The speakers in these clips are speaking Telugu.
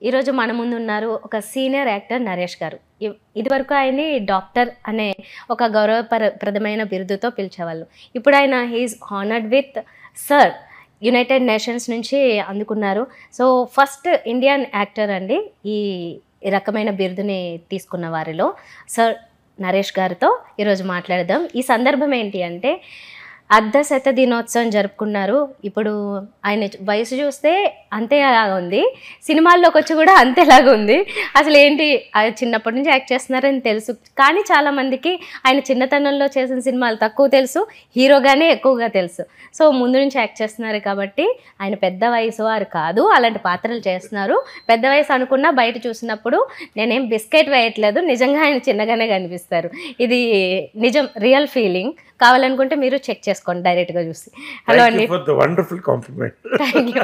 ఈరోజు మన ముందు ఉన్నారు ఒక సీనియర్ యాక్టర్ నరేష్ గారు. ఇదివరకు ఆయన్ని డాక్టర్ అనే ఒక గౌరవప్రదమైన బిరుదుతో పిలిచేవాళ్ళు. ఇప్పుడు ఆయన he is honoured with sir United Nations నుంచి అందుకున్నారు. సో ఫస్ట్ ఇండియన్ యాక్టర్ అండి ఈ రకమైన బిరుదుని తీసుకున్న వారిలో. సర్ నరేష్ గారితో ఈరోజు మాట్లాడదాం. ఈ సందర్భం ఏంటి అంటే అర్ధశత దినోత్సవం జరుపుకున్నారు. ఇప్పుడు ఆయన వయసు చూస్తే అంతేలాగా ఉంది, సినిమాల్లోకి వచ్చి కూడా అంతేలాగా ఉంది. అసలు ఏంటి చిన్నప్పటి నుంచి యాక్ట్ చేస్తున్నారని తెలుసు, కానీ చాలామందికి ఆయన చిన్నతనంలో చేసిన సినిమాలు తక్కువ తెలుసు, హీరోగానే ఎక్కువగా తెలుసు. సో ముందు నుంచి యాక్ట్ చేస్తున్నారు కాబట్టి ఆయన పెద్ద వయసు వారు కాదు, అలాంటి పాత్రలు చేస్తున్నారు. పెద్ద వయసు అనుకున్నా బయట చూసినప్పుడు నేనేం బిస్కెట్ వేయట్లేదు, నిజంగా ఆయన చిన్నగానే కనిపిస్తారు. ఇది నిజం, రియల్ ఫీలింగ్. కావాలనుకుంటే మీరు చెక్ చేసుకోండి డైరెక్ట్గా చూసి. హలో అండి, వండర్ఫుల్ కాంప్లిమెంట్. Thank you.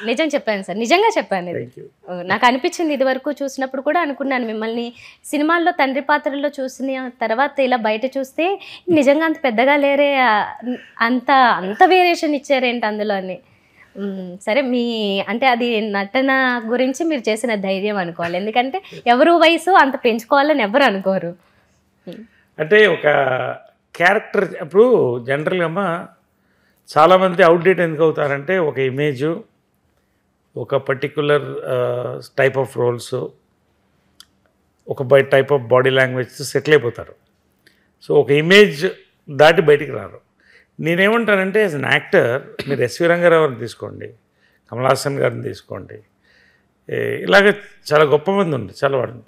నిజం చెప్పాను సార్, నిజంగా చెప్పాను. ఇది నాకు అనిపించింది, ఇది వరకు చూసినప్పుడు కూడా అనుకున్నాను మిమ్మల్ని సినిమాల్లో తండ్రి పాత్రల్లో చూసిన తర్వాత ఇలా బయట చూస్తే నిజంగా అంత పెద్దగా లేరే, అంత వేరియేషన్ ఇచ్చారేంటి అందులో అని. సరే, మీ అంటే అది నటన గురించి మీరు చేసిన ధైర్యం అనుకోవాలి, ఎందుకంటే ఎవరు వయసు అంత పెంచుకోవాలని ఎవరు అనుకోరు. అంటే ఒక క్యారెక్టర్ ఇప్పుడు జనరల్గా చాలామంది అవుట్డేట్ ఎందుకు అవుతారంటే ఒక ఇమేజు, ఒక పర్టిక్యులర్ టైప్ ఆఫ్ రోల్స్, ఒక type of body language settle అయిపోతారు. సో ఒక ఇమేజ్ దాటి బయటికి రారు. నేనేమంటానంటే యాజ్ అన్ యాక్టర్ మీరు ఎస్వి రంగారావుని తీసుకోండి, కమల్ హాసన్ గారిని తీసుకోండి, ఇలాగ చాలా గొప్ప మంది ఉంది, చాలా వాడు.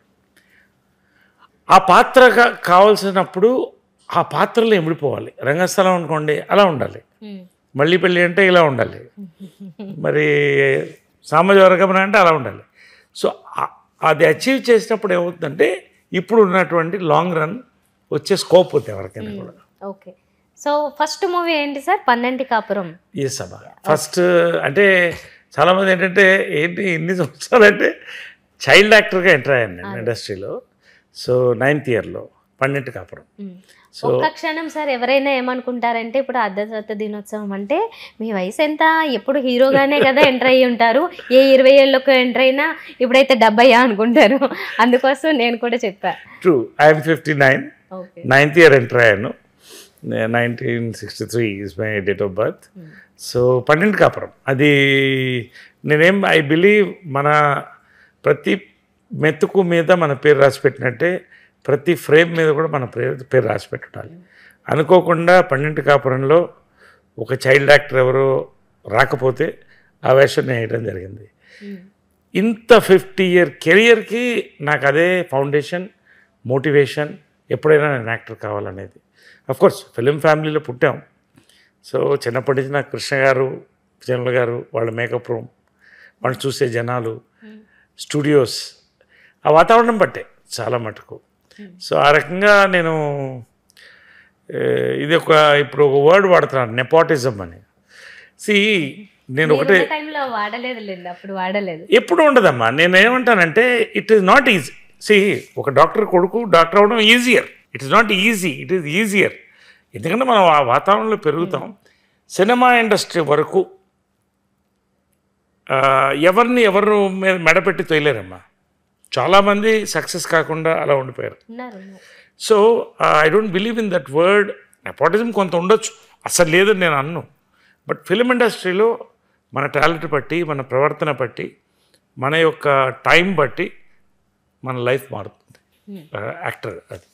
ఆ పాత్రగా కావాల్సినప్పుడు ఆ పాత్రలో ఎమిడిపోవాలి. రంగస్థలం అనుకోండి అలా ఉండాలి, మళ్ళీ పెళ్ళి అంటే ఇలా ఉండాలి, మరి సామాజిక వర్గం అంటే అలా ఉండాలి. సో అది అచీవ్ చేసినప్పుడు ఏమవుతుందంటే ఇప్పుడు ఉన్నటువంటి లాంగ్ రన్ వచ్చే స్కోప్ ఉంది ఎవరికైనా కూడా. ఓకే, సో ఫస్ట్ మూవీ ఏంటి సార్? పన్నెంటి కాపురం. ఎస్ అబ్బా, ఫస్ట్ అంటే చాలామంది ఏంటంటే ఏంటి ఇన్ని సంవత్సరాలు అంటే చైల్డ్ యాక్టర్గా ఎంటర్ అయ్యాను నేను ఇండస్ట్రీలో. సో 9th ఇయర్లో పన్నెంటి కాపురం. ఒక్క క్షణం సార్, ఎవరైనా ఏమనుకుంటారంటే ఇప్పుడు అర్ధశత దినోత్సవం అంటే మీ వయసు ఎంత, ఎప్పుడు హీరోగానే కదా ఎంటర్ అయ్యి ఉంటారు, ఏ 20 ఏళ్ళకు ఎంటర్ అయినా ఇప్పుడైతే 70 అనుకుంటారు. అందుకోసం నేను కూడా చెప్పా. True, I'm 59, 9th year enter అయ్యాను. 1963 is my date of birth. So పన్నెండు కాపురం అది నేనేం ఐ బిలీవ్ మన ప్రతి మెతుకు మీద మన పేరు రాసి పెట్టినట్టే ప్రతి ఫ్రేమ్ మీద కూడా మన పేరు రాసి పెట్టాలి. అనుకోకుండా పన్నెండు కాపురంలో ఒక చైల్డ్ యాక్టర్ ఎవరో రాకపోతే ఆ వేషం నేను వేయడం జరిగింది. ఇంత 50 year కెరియర్కి నాకు అదే ఫౌండేషన్, మోటివేషన్. ఎప్పుడైనా నేను యాక్టర్ కావాలనేది. అఫ్కోర్స్ ఫిలిం ఫ్యామిలీలో పుట్టాం. సో చిన్నప్పటి నుంచి నాకు కృష్ణ గారు, జనరల్ గారు, వాళ్ళ మేకప్ రూమ్, వాళ్ళు చూసే జనాలు, స్టూడియోస్, ఆ వాతావరణం బట్టే చాలా మటుకు. సో ఆ రకంగా నేను ఇది ఇప్పుడు ఒక వర్డ్ వాడుతున్నాను, నెపోటిజం అని. నేను ఒకటే ఎప్పుడు ఉండదమ్మా. నేను ఏమంటానంటే ఇట్ ఈస్ నాట్ ఈజీ. ఒక డాక్టర్ కొడుకు డాక్టర్ అవ్వడం easier. It is not easy, it is easier. ఎందుకంటే మనం ఆ వాతావరణంలో పెరుగుతాం. సినిమా ఇండస్ట్రీ వరకు ఎవరు మెడపెట్టి తోయలేరమ్మా. చాలామంది సక్సెస్ కాకుండా అలా ఉండిపోయారు. So I don't believe in that word. Nepotism కొంత ఉండొచ్చు, అసలు లేదని నేను అన్ను. బట్ ఫిలిం ఇండస్ట్రీలో మన టాలెంట్ బట్టి, మన ప్రవర్తన బట్టి, మన యొక్క టైం బట్టి మన లైఫ్ మారుతుంది. యాక్టర్ అది.